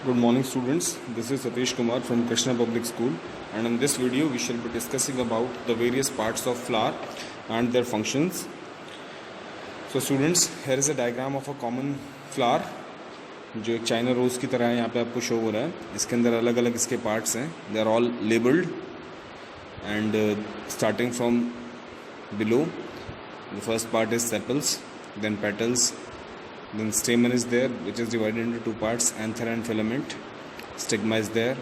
Good morning students, this is Satish Kumar from Krishna Public School, and in this video we shall be discussing about the various parts of flower and their functions. So students, here is a diagram of a common flower जो एक China rose की तरह है, यहाँ पे आपको show हो रहा है. इसके अंदर अलग अलग इसके पार्ट्स हैं. They are all labelled and starting from below the first part is sepals, then petals, then stamen is there, which is divided into two parts, anther and filament. Stigma is there,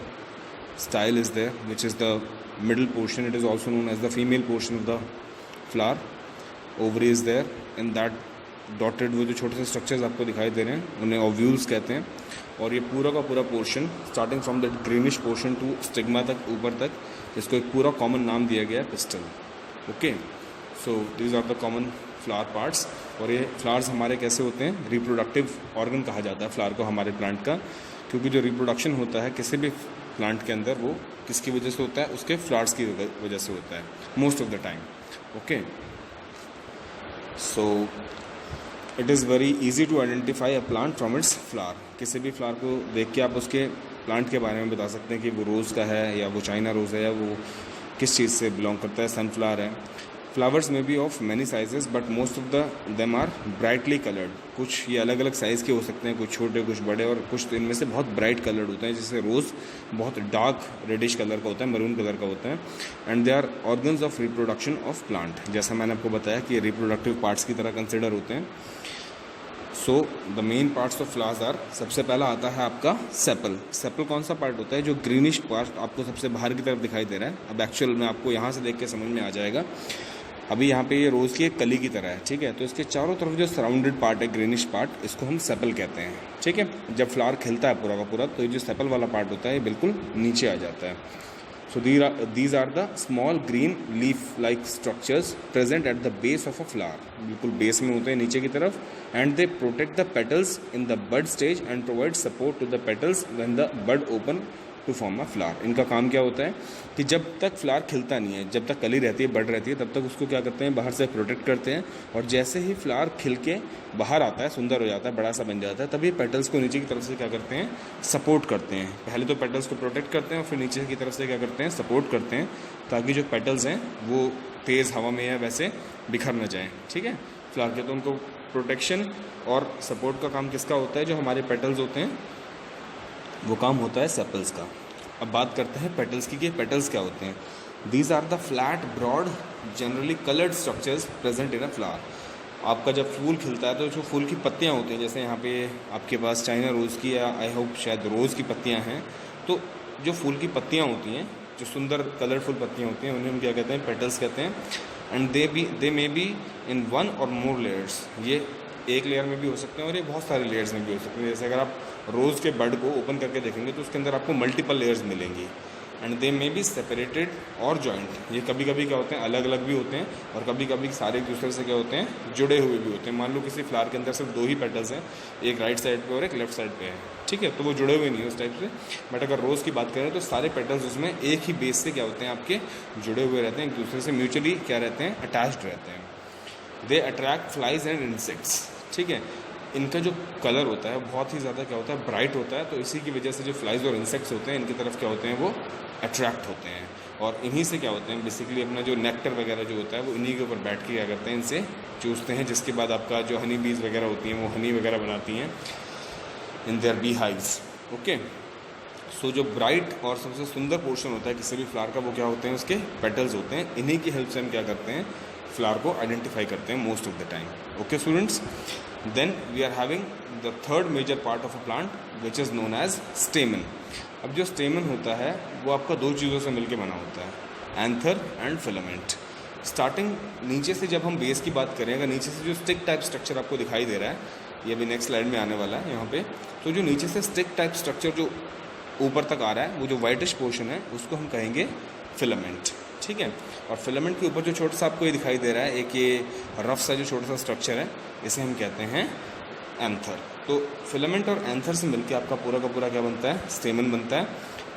style is there, which is the middle portion. It is also known as the female portion of the flower. Ovary is there, and that dotted वो जो छोटे से structures आपको दिखाई दे रहे हैं उन्हें ovules कहते हैं. और ये पूरा का पूरा portion starting from that greenish portion to stigma तक ऊपर तक, इसको एक पूरा कॉमन नाम दिया गया है pistil. Okay, so these are the common flower parts. और ये फ्लावर्स हमारे कैसे होते हैं, रिप्रोडक्टिव ऑर्गन कहा जाता है फ्लावर को हमारे प्लांट का, क्योंकि जो रिप्रोडक्शन होता है किसी भी प्लांट के अंदर वो किसकी वजह से होता है, उसके फ्लावर्स की वजह से होता है most of the time. Okay, so it is very easy to identify a plant from its flower. किसी भी फ्लावर को देख के आप उसके प्लांट के बारे में बता सकते हैं कि वो रोज़ का है या वो चाइना रोज़ है या वो किस चीज़ से बिलोंग करता है, सनफ्लावर है. फ्लावर्स में भी of many sizes but most of them are brightly coloured. कुछ ये अलग अलग साइज़ के हो सकते हैं, कुछ छोटे कुछ बड़े, और कुछ तो इनमें से बहुत ब्राइट कलर्ड होते हैं. जैसे रोज़ बहुत डार्क रेडिश कलर का होता है, मरून कलर का होता है. And they are organs of reproduction of plant. जैसा मैंने आपको बताया कि रिप्रोडक्टिव पार्ट्स की तरह कंसिडर होते हैं. So the main parts of flowers are, सबसे पहला आता है आपका सेपल. सेपल कौन सा पार्ट होता है, जो ग्रीनिश पार्ट आपको सबसे बाहर की तरफ दिखाई दे रहा है. अब एक्चुअल में आपको यहाँ से देख के समझ में आ जाएगा. अभी यहाँ पे ये रोज़ की एक कली की तरह है, ठीक है. तो इसके चारों तरफ जो सराउंडेड पार्ट है, ग्रीनिश पार्ट, इसको हम सेपल कहते हैं, ठीक है. जब फ्लावर खिलता है पूरा का पूरा, तो ये जो सेपल वाला पार्ट होता है ये बिल्कुल नीचे आ जाता है. So these are the small green leaf like structures present at the base of a flower. बिल्कुल बेस में होते हैं नीचे की तरफ. And they protect the petals in the bud stage and provide support to the petals when the bud open to form a flower. इनका काम क्या होता है कि जब तक फ्लावर खिलता नहीं है, जब तक कली रहती है, बड रहती है, तब तक उसको क्या करते हैं, बाहर से प्रोटेक्ट करते हैं. और जैसे ही फ्लावर खिल के बाहर आता है, सुंदर हो जाता है, बड़ा सा बन जाता है, तभी पेटल्स को नीचे की तरफ से क्या करते हैं, सपोर्ट करते हैं. पहले तो पेटल्स को प्रोटेक्ट करते हैं और फिर नीचे की तरफ से क्या करते हैं, सपोर्ट करते हैं, ताकि जो पेटल्स हैं वो तेज़ हवा में या वैसे बिखर न जाएँ, ठीक है, फ्लावर के. तो उनको प्रोटेक्शन और सपोर्ट का काम किसका होता है, जो हमारे पेटल्स होते हैं वो काम होता है सेपल्स का. अब बात करते हैं पेटल्स की कि पेटल्स क्या होते हैं. These are the flat broad generally coloured structures present in a flower. आपका जब फूल खिलता है तो जो फूल की पत्तियां होती हैं, जैसे यहाँ पे आपके पास चाइना रोज़ की या आई होप शायद रोज़ की पत्तियां हैं, तो जो फूल की पत्तियां होती हैं, जो सुंदर कलरफुल पत्तियां होती हैं, उन्हें हम क्या कहते हैं, पेटल्स कहते हैं. And they may be in one और मोर लेयर्स. ये एक लेयर में भी हो सकते हैं और ये बहुत सारे लेयर्स में भी हो सकते हैं. जैसे अगर आप रोज़ के बड को ओपन करके देखेंगे तो उसके अंदर आपको मल्टीपल लेयर्स मिलेंगी. And they may be separated और जॉइंट. ये कभी कभी क्या होते हैं, अलग अलग भी होते हैं, और कभी कभी सारे एक दूसरे से क्या होते हैं, जुड़े हुए भी होते हैं. मान लो किसी फ्लावर के अंदर सिर्फ दो ही पेटल्स हैं, एक राइट साइड पे और एक लेफ्ट साइड पे है, ठीक है, तो वो जुड़े हुए नहीं है उस टाइप से. बट अगर रोज़ की बात करें तो सारे पेटल्स उसमें एक ही बेस से क्या होते हैं, आपके जुड़े हुए रहते हैं, एक दूसरे से म्यूचुअली क्या रहते हैं, अटैच्ड रहते हैं. They attract flies and insects, ठीक है. इनका जो कलर होता है बहुत ही ज़्यादा क्या होता है, ब्राइट होता है, तो इसी की वजह से जो फ्लाइज और इंसेक्ट्स होते हैं इनकी तरफ क्या होते हैं, वो अट्रैक्ट होते हैं. और इन्हीं से क्या होते हैं, बेसिकली अपना जो नेक्टर वगैरह जो होता है वो इन्हीं के ऊपर बैठ के क्या करते हैं, इनसे चूसते हैं, जिसके बाद आपका जो हनी बीज वगैरह होती हैं वो हनी वगैरह बनाती हैं in their bee hives. Okay, so जो ब्राइट और सबसे सुंदर पोर्शन होता है किसी भी फ्लावर का, वो क्या होते हैं, उसके पेटल्स होते हैं. इन्हीं की हेल्प से हम क्या करते हैं, फ्लावर को आइडेंटिफाई करते हैं most of the time. Okay students, then we are having the third major part of a plant which is known as stamen. अब जो stamen होता है वो आपका दो चीज़ों से मिलके बना होता है, एंथर एंड फिलामेंट. स्टार्टिंग नीचे से जब हम बेस की बात करें, अगर नीचे से जो स्टिक टाइप स्ट्रक्चर आपको दिखाई दे रहा है, ये अभी नेक्स्ट स्लाइड में आने वाला है यहाँ पे, तो जो नीचे से स्टिक टाइप स्ट्रक्चर जो ऊपर तक आ रहा है, वो जो वाइटिश पोर्शन है उसको हम कहेंगे फिलामेंट, ठीक है. और फिलामेंट के ऊपर जो छोटा सा आपको ये दिखाई दे रहा है, एक ये रफ सा जो छोटा सा स्ट्रक्चर है, इसे हम कहते हैं एंथर. तो फिलामेंट और एंथर से मिलकर आपका पूरा का पूरा क्या बनता है, स्टेमन बनता है.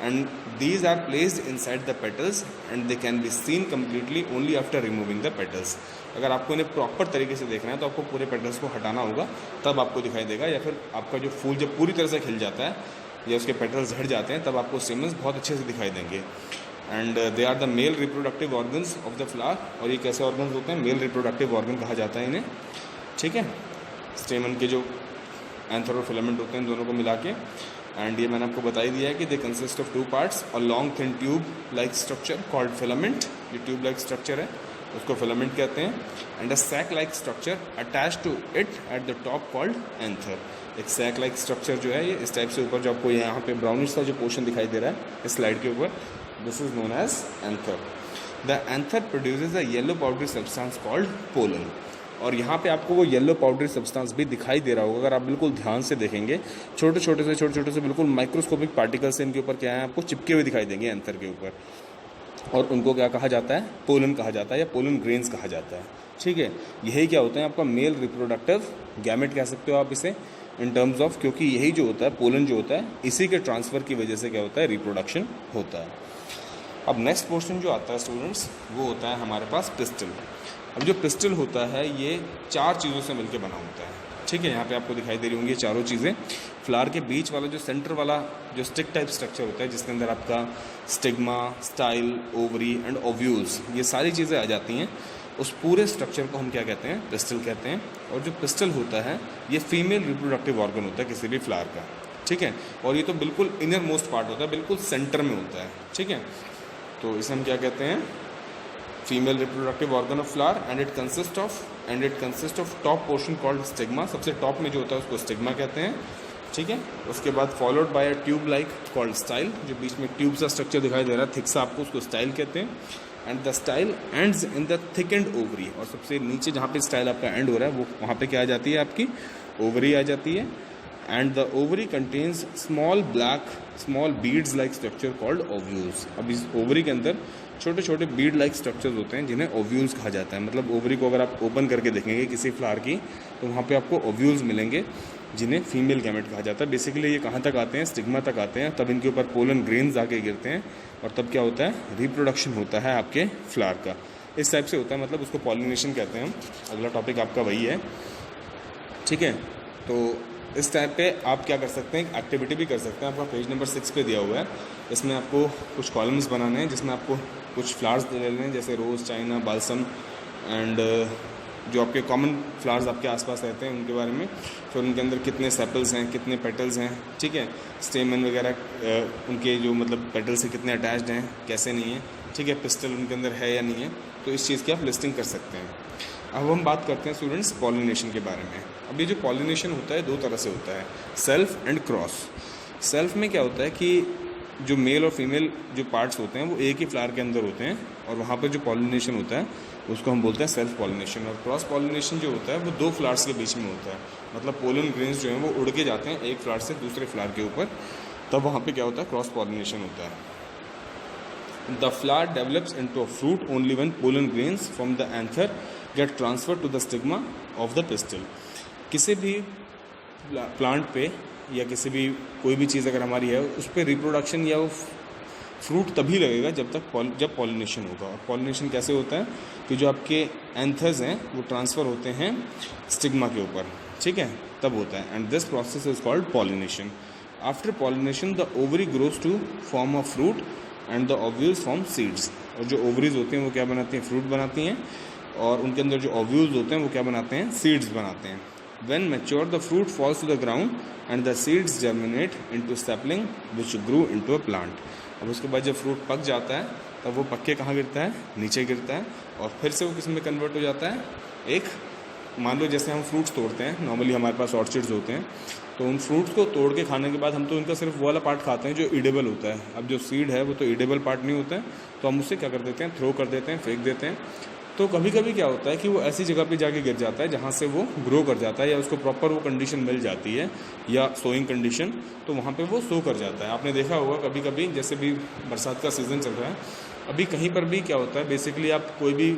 And these are placed inside the petals and they can be seen completely only after removing the petals. अगर आपको इन्हें प्रॉपर तरीके से देखना है तो आपको पूरे पेटल्स को हटाना होगा, तब आपको दिखाई देगा. या फिर आपका जो फूल जब पूरी तरह से खिल जाता है या उसके पेटल्स झड़ जाते हैं, तब आपको स्टेमन्स बहुत अच्छे से दिखाई देंगे। And they are the male reproductive organs of the flower. और ये कैसे ऑर्गन्स होते हैं? मेल रिप्रोडक्टिव ऑर्गन कहा जाता है इन्हें, ठीक है। स्टेमन के जो एंथर और फिलामेंट होते हैं दोनों को मिला के। एंड ये मैंने आपको बता ही दिया है कि they consist of 2 parts, a long thin tube like structure called filament, ये ट्यूब लाइक स्ट्रक्चर है उसको फिलामेंट कहते हैं। And a sac like structure attached to it at the top called anther. एक सैक लाइक स्ट्रक्चर जो है ये इस टाइप से ऊपर जो आपको यहाँ पे ब्राउनिश सा जो पोर्शन दिखाई दे रहा है इस स्लाइड के ऊपर, this is known as anther. The anther produces a yellow powdery substance called pollen. और यहाँ पे आपको वो येलो पाउडरी सब्सटेंस भी दिखाई दे रहा होगा अगर आप बिल्कुल ध्यान से देखेंगे। छोटे छोटे से बिल्कुल माइक्रोस्कोपिक पार्टिकल्स इनके ऊपर क्या है आपको चिपके हुए दिखाई देंगे एंथर के ऊपर, और उनको क्या कहा जाता है? पोलन कहा जाता है या पोलन ग्रेन्स कहा जाता है, ठीक है। यही क्या होता है आपका मेल रिप्रोडक्टिव गैमेट कह सकते हो आप इसे इन टर्म्स ऑफ, क्योंकि यही जो होता है पोलन जो होता है इसी के ट्रांसफ़र की वजह से क्या होता है? रिप्रोडक्शन होता है। अब नेक्स्ट पोर्शन जो आता है स्टूडेंट्स वो होता है हमारे पास पिस्टल। अब जो पिस्टल होता है ये 4 चीज़ों से मिलकर बना होता है, ठीक है। यहाँ पे आपको दिखाई दे रही होंगी 4 चीज़ें। फ्लावर के बीच वाला जो सेंटर वाला जो स्टिक टाइप स्ट्रक्चर होता है जिसके अंदर आपका stigma, style, ovary and ovules ये सारी चीज़ें आ जाती हैं, उस पूरे स्ट्रक्चर को हम क्या कहते हैं? पिस्टल कहते हैं। और जो पिस्टल होता है ये फीमेल रिप्रोडक्टिव ऑर्गन होता है किसी भी फ्लावर का, ठीक है। और ये तो बिल्कुल इनर मोस्ट पार्ट होता है, बिल्कुल सेंटर में होता है, ठीक है। तो इसे हम क्या कहते हैं? Female reproductive organ of flower. And it consist of top portion called stigma. सबसे टॉप में जो होता है उसको स्टिग्मा कहते हैं, ठीक है। उसके बाद followed by a tube like called style, जो बीच में ट्यूब सा स्ट्रक्चर दिखाई दे रहा है थिक सा, आपको उसको स्टाइल कहते हैं। And the style ends in the thickened ovary. और सबसे नीचे जहाँ पे स्टाइल आपका एंड हो रहा है वो वहाँ पे क्या आ जाती है? आपकी ओवरी आ जाती है। And the ovary contains small beads like structure called ovules. अब इस ओवरी के अंदर छोटे छोटे बीड लाइक स्ट्रक्चर्स होते हैं जिन्हें ओव्यूल्स कहा जाता है। मतलब ओवरी को अगर आप ओपन करके देखेंगे किसी फ्लावर की तो वहाँ पे आपको ओव्यूल्स मिलेंगे जिन्हें फीमेल गैमेट कहा जाता है। बेसिकली ये कहाँ तक आते हैं? स्टिग्मा तक आते हैं, तब इनके ऊपर पोलन ग्रेन्स आके गिरते हैं और तब क्या होता है? रिप्रोडक्शन होता है आपके फ्लावर का। इस टाइप से होता है, मतलब उसको पॉलिनेशन कहते हैं हम। अगला टॉपिक आपका वही है, ठीक है। तो इस टाइप पे आप क्या कर सकते हैं? एक्टिविटी भी कर सकते हैं। आपका पेज नंबर 6 पे दिया हुआ है, इसमें आपको कुछ कॉलम्स बनाने हैं जिसमें आपको कुछ फ्लावर्स ले लेने हैं जैसे रोज़, चाइना, बाल्सम एंड जो आपके कॉमन फ्लावर्स आपके आसपास रहते हैं उनके बारे में, फिर उनके अंदर कितने सेपल्स हैं, कितने पेटल्स हैं, ठीक है। स्टेमन वगैरह उनके जो मतलब पेटल से कितने अटैच्ड हैं, कैसे नहीं है, ठीक है। पिस्टल उनके अंदर है या नहीं है, तो इस चीज़ की आप लिस्टिंग कर सकते हैं। अब हम बात करते हैं स्टूडेंट्स पॉलिनेशन के बारे में। अब ये जो पॉलिनेशन होता है 2 तरह से होता है, सेल्फ एंड क्रॉस। सेल्फ में क्या होता है कि जो मेल और फीमेल जो पार्ट्स होते हैं वो एक ही फ्लावर के अंदर होते हैं और वहाँ पर जो पॉलिनेशन होता है उसको हम बोलते हैं सेल्फ पॉलिनेशन। और क्रॉस पॉलिनेशन जो होता है वो 2 फ्लावर्स के बीच में होता है, मतलब पोलन ग्रेन्स जो हैं वो उड़ के जाते हैं एक फ्लावर से दूसरे फ्लावर के ऊपर, तब वहाँ पे क्या होता है? क्रॉस पॉलिनेशन होता है। The flower develops into a fruit only when pollen grains from the anther get transfer to the stigma of the pistil. किसी भी प्लांट पे या किसी भी कोई भी चीज़ अगर हमारी है उस पर रिप्रोडक्शन या वो फ्रूट तभी लगेगा जब पॉलिनेशन होगा। और पॉलिनेशन कैसे होता है कि जो आपके एंथर्स हैं वो ट्रांसफ़र होते हैं स्टिग्मा के ऊपर, ठीक है, तब होता है। And this process is called pollination. After pollination the ovary grows to form a fruit and the ovules form seeds. और जो ओवरीज होती हैं वो क्या बनाती हैं? फ्रूट बनाती हैं, और उनके अंदर जो ओव्यूल्स होते हैं वो क्या बनाते हैं? सीड्स बनाते हैं। When mature, the fruit falls to the ground and the seeds germinate into sapling which grew into a plant. अब उसके बाद जब फ्रूट पक जाता है तब वो पक के कहाँ गिरता है? नीचे गिरता है, और फिर से वो किस में कन्वर्ट हो जाता है? एक, मान लो जैसे हम फ्रूट्स तोड़ते हैं, नॉर्मली हमारे पास ऑर्चिड्स होते हैं, तो उन फ्रूट्स को तोड़ के खाने के बाद हम तो उनका सिर्फ वो वाला पार्ट खाते हैं जो ईडेबल होता है। अब जो सीड है वो तो ईडेबल पार्ट नहीं होता है, तो हम उसे क्या कर देते हैं? थ्रो कर देते हैं, फेंक देते हैं। तो कभी कभी क्या होता है कि वो ऐसी जगह पे जाके गिर जाता है जहाँ से वो ग्रो कर जाता है या उसको प्रॉपर वो कंडीशन मिल जाती है या सोइंग कंडीशन, तो वहाँ पे वो सो कर जाता है। आपने देखा होगा कभी कभी, जैसे भी बरसात का सीज़न चल रहा है, अभी कहीं पर भी क्या होता है, बेसिकली आप कोई भी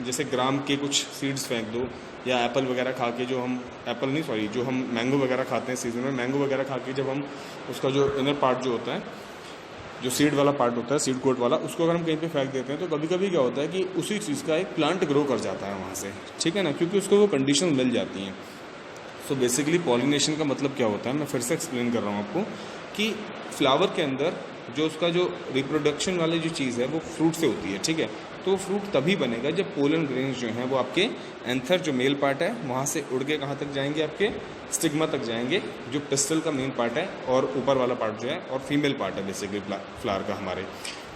जैसे ग्राम के कुछ सीड्स फेंक दो या एप्पल वगैरह खा के, जो हम मैंगो वगैरह खाते हैं सीज़न में, मैंगो वगैरह खा के जब हम उसका जो इनर पार्ट जो होता है, जो सीड वाला पार्ट होता है, सीड कोट वाला, उसको अगर हम कहीं पे फेंक देते हैं तो कभी कभी क्या होता है कि उसी चीज़ का एक प्लांट ग्रो कर जाता है वहाँ से, ठीक है ना, क्योंकि उसको वो कंडीशन मिल जाती हैं। सो बेसिकली पॉलिनेशन का मतलब क्या होता है, मैं फिर से एक्सप्लेन कर रहा हूँ आपको, कि फ्लावर के अंदर जो उसका जो रिप्रोडक्शन वाली जो चीज़ है वो फ्रूट से होती है, ठीक है। तो फ्रूट तभी बनेगा जब पोलन ग्रेन्स जो हैं वो आपके एंथर जो मेल पार्ट है वहाँ से उड़ के कहाँ तक जाएंगे, आपके स्टिग्मा तक जाएंगे, जो पिस्टल का मेन पार्ट है, और ऊपर वाला पार्ट जो है और फीमेल पार्ट है बेसिकली फ्लावर का, हमारे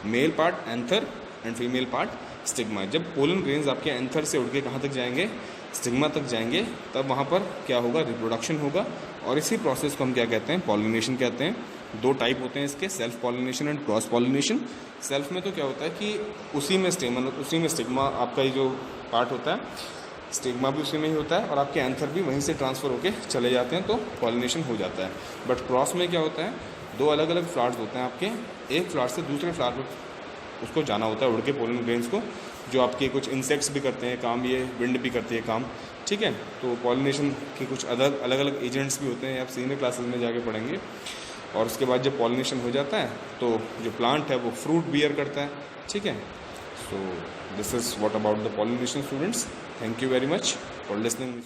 male part anther and female part stigma. जब पोलन ग्रेन्स आपके एंथर से उड़ के कहाँ तक जाएंगे, स्टिग्मा तक जाएंगे, तब वहाँ पर क्या होगा, रिप्रोडक्शन होगा। और इसी प्रोसेस को हम क्या कहते हैं, पॉलिनेशन कहते हैं। दो टाइप होते हैं इसके, self pollination and cross pollination. Self में तो क्या होता है कि उसी में स्टिग्मा आपका ये जो पार्ट होता है, स्टिग्मा भी उसी में ही होता है और आपके एंथर भी वहीं से ट्रांसफ़र होके चले जाते हैं, तो पॉलिनेशन हो जाता है। बट क्रॉस में क्या होता है, दो अलग अलग फ्लावर्स होते हैं आपके, एक फ्लावर से दूसरे फ्लावर पर उसको जाना होता है उड़ के, पोलन ग्रेन्स को, जो आपके कुछ इंसेक्ट्स भी करते हैं काम, ये विंड भी करती है काम, ठीक है। तो पॉलिनेशन के कुछ अलग अलग एजेंट्स भी होते हैं, आप सीनियर क्लासेस में जाके पढ़ेंगे। और उसके बाद जब पॉलिनेशन हो जाता है तो जो प्लांट है वो फ्रूट बियर करता है, ठीक है। So this is what about the pollination students. Thank you very much for listening.